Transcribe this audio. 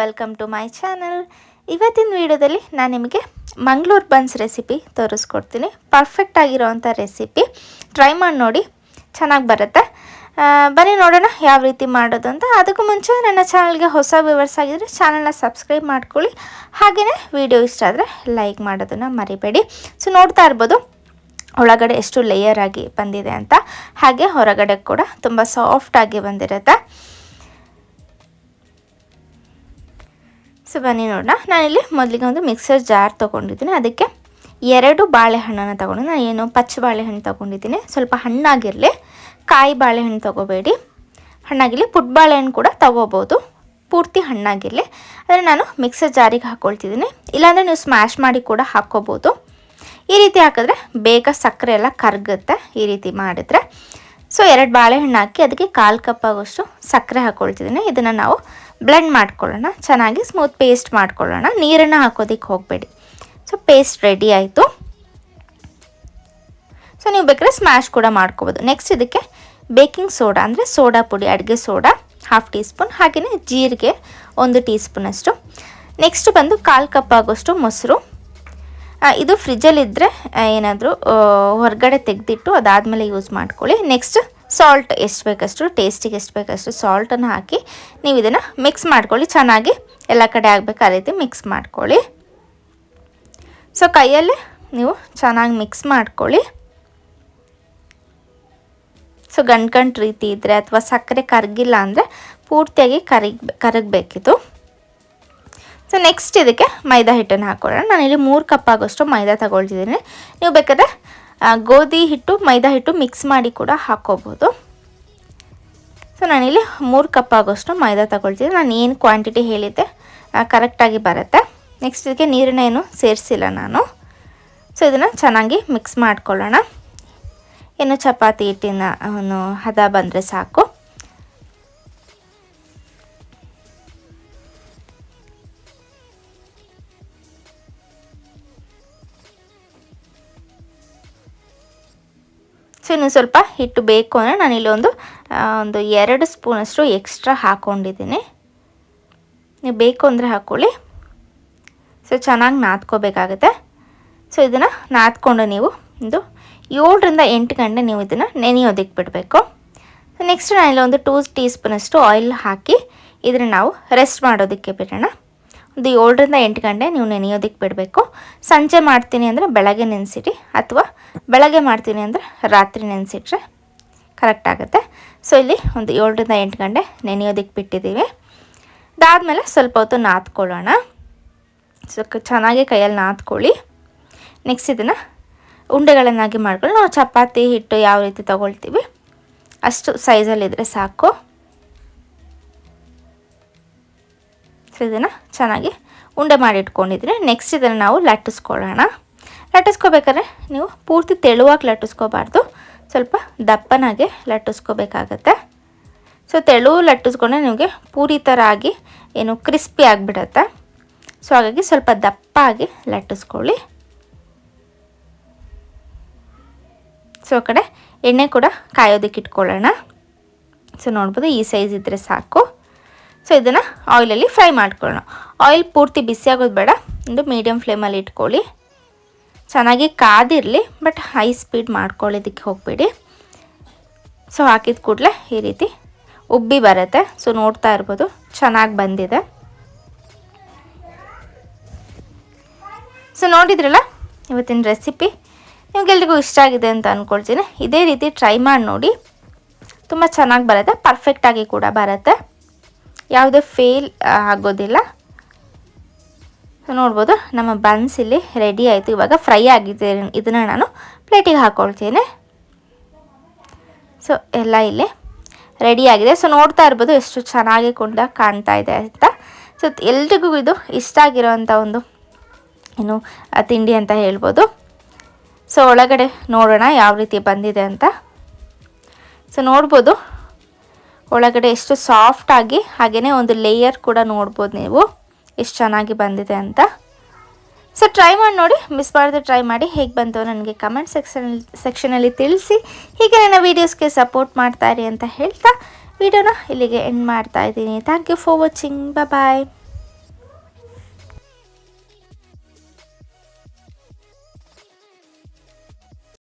Welcome to my channel. ಇವತ್ತಿನ ವಿಡಿಯೋದಲ್ಲಿ ನಾನು ನಿಮಗೆ ಮಂಗಳೂರು ಬನ್ಸ್ ರೆಸಿಪಿ ತೋರಿಸ್ಕೊಡ್ತೀನಿ. ಪರ್ಫೆಕ್ಟ್ ಆಗಿರೋವಂಥ ರೆಸಿಪಿ, ಟ್ರೈ ಮಾಡಿ ನೋಡಿ, ಚೆನ್ನಾಗಿ ಬರುತ್ತೆ. ಬನ್ನಿ ನೋಡೋಣ ಯಾವ ರೀತಿ ಮಾಡೋದು ಅಂತ. ಅದಕ್ಕೂ ಮುಂಚೆ ನನ್ನ ಚಾನಲ್ಗೆ ಹೊಸ ವ್ಯೂವರ್ಸ್ ಆಗಿದ್ದರೆ ಚಾನಲ್ನ ಸಬ್ಸ್ಕ್ರೈಬ್ ಮಾಡ್ಕೊಳ್ಳಿ. ಹಾಗೆಯೇ ವಿಡಿಯೋ ಇಷ್ಟ ಆದರೆ ಲೈಕ್ ಮಾಡೋದನ್ನು ಮರಿಬೇಡಿ. ಸೊ ನೋಡ್ತಾ ಇರ್ಬೋದು ಒಳಗಡೆ ಎಷ್ಟು ಲೇಯರ್ ಆಗಿ ಬಂದಿದೆ ಅಂತ, ಹಾಗೆ ಹೊರಗಡೆ ಕೂಡ ತುಂಬ ಸಾಫ್ಟಾಗಿ ಬಂದಿರುತ್ತೆ. ಸೊ ಬನ್ನಿ ನೋಡೋಣ. ನಾನಿಲ್ಲಿ ಮೊದಲಿಗೆ ಒಂದು ಮಿಕ್ಸರ್ ಜಾರ್ ತೊಗೊಂಡಿದ್ದೀನಿ. ಅದಕ್ಕೆ 2 ಬಾಳೆಹಣ್ಣನ್ನು ತೊಗೊಂಡು, ನಾನು ಏನು ಪಚ್ಚ ಬಾಳೆಹಣ್ಣು ತೊಗೊಂಡಿದ್ದೀನಿ. ಸ್ವಲ್ಪ ಹಣ್ಣಾಗಿರಲಿ, ಕಾಯಿ ಬಾಳೆಹಣ್ಣು ತೊಗೋಬೇಡಿ. ಹಣ್ಣಾಗಿರಲಿ, ಪುಟ್ಟ ಬಾಳೆಹಣ್ಣು ಕೂಡ ತೊಗೋಬೋದು, ಪೂರ್ತಿ ಹಣ್ಣಾಗಿರಲಿ. ಆದರೆ ನಾನು ಮಿಕ್ಸರ್ ಜಾರಿಗೆ ಹಾಕ್ಕೊಳ್ತಿದ್ದೀನಿ. ಇಲ್ಲಾಂದರೆ ನೀವು ಸ್ಮ್ಯಾಶ್ ಮಾಡಿ ಕೂಡ ಹಾಕ್ಕೋಬೋದು. ಈ ರೀತಿ ಹಾಕಿದ್ರೆ ಬೇಗ ಸಕ್ಕರೆ ಎಲ್ಲ ಕರಗುತ್ತೆ ಈ ರೀತಿ ಮಾಡಿದ್ರೆ. ಸೊ 2 ಬಾಳೆಹಣ್ಣು ಹಾಕಿ ಅದಕ್ಕೆ 1/4 ಕಪ್ ಆಗೋಷ್ಟು ಸಕ್ಕರೆ ಹಾಕ್ಕೊಳ್ತಿದ್ದೀನಿ. ಇದನ್ನು ನಾವು ಬ್ಲೆಂಡ್ ಮಾಡ್ಕೊಳ್ಳೋಣ, ಚೆನ್ನಾಗಿ ಸ್ಮೂತ್ ಪೇಸ್ಟ್ ಮಾಡ್ಕೊಳ್ಳೋಣ. ನೀರನ್ನು ಹಾಕೋದಕ್ಕೆ ಹೋಗಬೇಡಿ. ಸೊ ಪೇಸ್ಟ್ ರೆಡಿ ಆಯಿತು. ಸೊ ನೀವು ಬೇಕಾದ್ರೆ ಸ್ಮ್ಯಾಶ್ ಕೂಡ ಮಾಡ್ಕೋಬೋದು. ನೆಕ್ಸ್ಟ್ ಇದಕ್ಕೆ ಬೇಕಿಂಗ್ ಸೋಡಾ ಅಂದರೆ ಸೋಡಾ ಪುಡಿ, ಅಡುಗೆ ಸೋಡಾ 1/2 ಟೀ ಸ್ಪೂನ್, ಹಾಗೆಯೇ ಜೀರಿಗೆ 1 ಟೀ ಸ್ಪೂನಷ್ಟು. ನೆಕ್ಸ್ಟ್ ಬಂದು 1/4 ಕಪ್ ಆಗೋಷ್ಟು ಮೊಸರು. ಇದು ಫ್ರಿಜ್ಜಲ್ಲಿದ್ದರೆ ಏನಾದರೂ ಹೊರಗಡೆ ತೆಗೆದಿಟ್ಟು ಅದಾದಮೇಲೆ ಯೂಸ್ ಮಾಡ್ಕೊಳ್ಳಿ. ನೆಕ್ಸ್ಟ್ ಸಾಲ್ಟ್ ಎಷ್ಟು ಬೇಕಷ್ಟು, ಟೇಸ್ಟಿಗೆ ಎಷ್ಟು ಬೇಕಷ್ಟು ಸಾಲ್ಟನ್ನು ಹಾಕಿ ನೀವು ಇದನ್ನು ಮಿಕ್ಸ್ ಮಾಡ್ಕೊಳ್ಳಿ. ಚೆನ್ನಾಗಿ ಎಲ್ಲ ಕಡೆ ಆಗಬೇಕು ಆ ರೀತಿ ಮಿಕ್ಸ್ ಮಾಡ್ಕೊಳ್ಳಿ. ಸೊ ಕೈಯಲ್ಲೇ ನೀವು ಚೆನ್ನಾಗಿ ಮಿಕ್ಸ್ ಮಾಡ್ಕೊಳ್ಳಿ. ಸೊ ಗಂಟು ರೀತಿ ಇದ್ದರೆ ಅಥವಾ ಸಕ್ಕರೆ ಕರಗಿಲ್ಲ ಅಂದರೆ ಪೂರ್ತಿಯಾಗಿ ಕರಗಬೇಕಿತ್ತು. ಸೊ ನೆಕ್ಸ್ಟ್ ಇದಕ್ಕೆ ಮೈದಾ ಹಿಟ್ಟನ್ನು ಹಾಕ್ಕೊಳ್ಳೋಣ. ನಾನಿಲ್ಲಿ 3 ಕಪ್ ಆಗೋಷ್ಟು ಮೈದಾ ತಗೊಳ್ತಿದ್ದೀನಿ. ನೀವು ಬೇಕಾದ್ರೆ ಗೋಧಿ ಹಿಟ್ಟು ಮೈದಾ ಹಿಟ್ಟು ಮಿಕ್ಸ್ ಮಾಡಿ ಕೂಡ ಹಾಕ್ಕೋಬೋದು. ಸೊ ನಾನಿಲ್ಲಿ 3 ಕಪ್ ಆಗೋಷ್ಟು ಮೈದಾ ತಗೊಳ್ತಿದ್ದೀನಿ. ನಾನು ಏನು ಕ್ವಾಂಟಿಟಿ ಹೇಳಿದ್ದೆ ಕರೆಕ್ಟಾಗಿ ಬರುತ್ತೆ. ನೆಕ್ಸ್ಟ್ ಇದಕ್ಕೆ ನೀರನ್ನ ಏನು ಸೇರಿಸಿಲ್ಲ ನಾನು. ಸೊ ಇದನ್ನು ಚೆನ್ನಾಗಿ ಮಿಕ್ಸ್ ಮಾಡ್ಕೊಳ್ಳೋಣ. ಏನು ಚಪಾತಿ ಹಿಟ್ಟಿನ ಹದ ಬಂದರೆ ಸಾಕು. ಸೊ ಇನ್ನು ಸ್ವಲ್ಪ ಹಿಟ್ಟು ಬೇಕು ಅಂದರೆ ನಾನಿಲ್ಲಿ ಒಂದು 2 ಸ್ಪೂನಷ್ಟು ಎಕ್ಸ್ಟ್ರಾ ಹಾಕ್ಕೊಂಡಿದ್ದೀನಿ. ನೀವು ಬೇಕು ಅಂದರೆ ಹಾಕ್ಕೊಳ್ಳಿ. ಸೊ ಚೆನ್ನಾಗಿ ನಾದ್ಕೋಬೇಕಾಗುತ್ತೆ. ಸೊ ಇದನ್ನು ನಾದ್ಕೊಂಡು ನೀವು ಒಂದು 7 ರಿಂದ 8 ಗಂಟೆ ನೀವು ಇದನ್ನು ನೆನೆಯೋದಕ್ಕೆ ಬಿಡಬೇಕು. ನೆಕ್ಸ್ಟ್ ನಾನಿಲ್ಲಿ ಒಂದು 2 ಟೀ ಸ್ಪೂನಷ್ಟು ಆಯಿಲ್ ಹಾಕಿ ಇದನ್ನು ನಾವು ರೆಸ್ಟ್ ಮಾಡೋದಕ್ಕೆ ಬಿಡೋಣ. ಒಂದು 7 ರಿಂದ 8 ಗಂಟೆ ನೀವು ನೆನೆಯೋದಕ್ಕೆ ಬಿಡಬೇಕು. ಸಂಜೆ ಮಾಡ್ತೀನಿ ಅಂದರೆ ಬೆಳಗ್ಗೆ ನೆನೆಸಿಡಿ, ಅಥವಾ ಬೆಳಗ್ಗೆ ಮಾಡ್ತೀನಿ ಅಂದರೆ ರಾತ್ರಿ ನೆನೆಸಿಟ್ರೆ ಕರೆಕ್ಟ್ ಆಗುತ್ತೆ. ಸೊ ಇಲ್ಲಿ ಒಂದು 7 ರಿಂದ 8 ಗಂಟೆ ನೆನೆಯೋದಕ್ಕೆ ಬಿಟ್ಟಿದ್ದೀವಿ. ಅದಾದಮೇಲೆ ಸ್ವಲ್ಪ ಹೊತ್ತು ನಾದ್ಕೊಳ್ಳೋಣ. ಸೊ ಚೆನ್ನಾಗಿ ಕೈಯಲ್ಲಿ ನಾದ್ಕೊಳ್ಳಿ. ನೆಕ್ಸ್ಟ್ ಇದನ್ನು ಉಂಡೆಗಳನ್ನಾಗಿ ಮಾಡ್ಕೊಳ್ಳಿ. ನಾವು ಚಪಾತಿ ಹಿಟ್ಟು ಯಾವ ರೀತಿ ತೊಗೊಳ್ತೀವಿ ಅಷ್ಟು ಸೈಜಲ್ಲಿದ್ದರೆ ಸಾಕು. ಸೊ ಇದನ್ನು ಚೆನ್ನಾಗಿ ಉಂಡೆ ಮಾಡಿ ಇಟ್ಕೊಂಡಿದ್ರೆ ನೆಕ್ಸ್ಟ್ ಇದನ್ನು ನಾವು ಲಟ್ಟಿಸ್ಕೊಳ್ಳೋಣ. ಲಟ್ಟಿಸ್ಕೋಬೇಕಾದ್ರೆ ನೀವು ಪೂರ್ತಿ ತೆಳುವಾಗಿ ಲಟ್ಟಿಸ್ಕೋಬಾರ್ದು, ಸ್ವಲ್ಪ ದಪ್ಪನಾಗೆ ಲಟ್ಟಿಸ್ಕೋಬೇಕಾಗತ್ತೆ. ಸೊ ತೆಳು ಲಟ್ಟಿಸ್ಕೊಂಡ್ರೆ ನಿಮಗೆ ಪೂರಿ ಥರ ಆಗಿ ಏನು ಕ್ರಿಸ್ಪಿ ಆಗಿಬಿಡತ್ತೆ. ಸೊ ಹಾಗಾಗಿ ಸ್ವಲ್ಪ ದಪ್ಪ ಆಗಿ ಲಟ್ಟಿಸ್ಕೊಳ್ಳಿ. ಸೊ ಕಡೆ ಎಣ್ಣೆ ಕೂಡ ಕಾಯೋದಕ್ಕೆ ಇಟ್ಕೊಳ್ಳೋಣ. ಸೊ ನೋಡ್ಬೋದು ಈ ಸೈಜ್ ಇದ್ದರೆ ಸಾಕು. ಸೊ ಇದನ್ನು ಆಯಿಲಲ್ಲಿ ಫ್ರೈ ಮಾಡ್ಕೊಳ್ಳೋಣ. ಆಯಿಲ್ ಪೂರ್ತಿ ಬಿಸಿ ಆಗೋದು ಬೇಡ, ಒಂದು ಮೀಡಿಯಮ್ ಫ್ಲೇಮಲ್ಲಿ ಇಟ್ಕೊಳ್ಳಿ. ಚೆನ್ನಾಗಿ ಕಾದಿರಲಿ, ಬಟ್ ಹೈ ಸ್ಪೀಡ್ ಮಾಡ್ಕೊಳ್ಳೋದಕ್ಕೆ ಹೋಗಬೇಡಿ. ಸೊ ಹಾಕಿದ ಕೂಡಲೇ ಈ ರೀತಿ ಉಬ್ಬಿ ಬರುತ್ತೆ. ಸೊ ನೋಡ್ತಾ ಇರ್ಬೋದು ಚೆನ್ನಾಗಿ ಬಂದಿದೆ. ಸೊ ನೋಡಿದ್ರಲ್ಲ ಇವತ್ತಿನ ರೆಸಿಪಿ ನಿಮಗೆಲ್ರಿಗೂ ಇಷ್ಟ ಆಗಿದೆ ಅಂತ ಅಂದ್ಕೊಳ್ತೀನಿ. ಇದೇ ರೀತಿ ಟ್ರೈ ಮಾಡಿ ನೋಡಿ, ತುಂಬ ಚೆನ್ನಾಗಿ ಬರುತ್ತೆ, ಪರ್ಫೆಕ್ಟಾಗಿ ಕೂಡ ಬರುತ್ತೆ, ಯಾವುದೇ ಫೇಲ್ ಆಗೋದಿಲ್ಲ. ನೋಡ್ಬೋದು ನಮ್ಮ ಬನ್ಸ್ ಇಲ್ಲಿ ರೆಡಿ ಆಯಿತು. ಇವಾಗ ಫ್ರೈ ಆಗಿದೆ. ಇದನ್ನು ನಾನು ಪ್ಲೇಟಿಗೆ ಹಾಕ್ಕೊಳ್ತೀನಿ. ಸೊ ಎಲ್ಲ ಇಲ್ಲಿ ರೆಡಿ ಆಗಿದೆ. ಸೊ ನೋಡ್ತಾ ಇರ್ಬೋದು ಎಷ್ಟು ಚೆನ್ನಾಗಿ ಕೂಡ ಕಾಣ್ತಾ ಇದೆ ಅಂತ. ಸೊ ಎಲ್ರಿಗೂ ಇದು ಇಷ್ಟ ಆಗಿರೋವಂಥ ಒಂದು ಏನು ತಿಂಡಿ ಅಂತ ಹೇಳ್ಬೋದು. ಸೊ ಒಳಗಡೆ ನೋಡೋಣ ಯಾವ ರೀತಿ ಬಂದಿದೆ ಅಂತ. ಸೊ ನೋಡ್ಬೋದು ಒಳಗಡೆ ಎಷ್ಟು ಸಾಫ್ಟಾಗಿ, ಹಾಗೆಯೇ ಒಂದು ಲೇಯರ್ ಕೂಡ ನೋಡ್ಬೋದು ನೀವು ಎಷ್ಟು ಚೆನ್ನಾಗಿ ಬಂದಿದೆ ಅಂತ. ಸೊ ಟ್ರೈ ಮಾಡಿ ನೋಡಿ, ಮಿಸ್ ಮಾಡದೆ ಟ್ರೈ ಮಾಡಿ. ಹೇಗೆ ಬಂತು ನನಗೆ ಕಮೆಂಟ್ ಸೆಕ್ಷನಲ್ಲಿ ತಿಳಿಸಿ. ಹೀಗೆ ನನ್ನ ವೀಡಿಯೋಸ್ಗೆ ಸಪೋರ್ಟ್ ಮಾಡ್ತಾಯಿರಿ ಅಂತ ಹೇಳ್ತಾ ವಿಡಿಯೋನ ಇಲ್ಲಿಗೆ ಎಂಡ್ ಮಾಡ್ತಾ ಇದ್ದೀನಿ. Thank you for watching. Bye.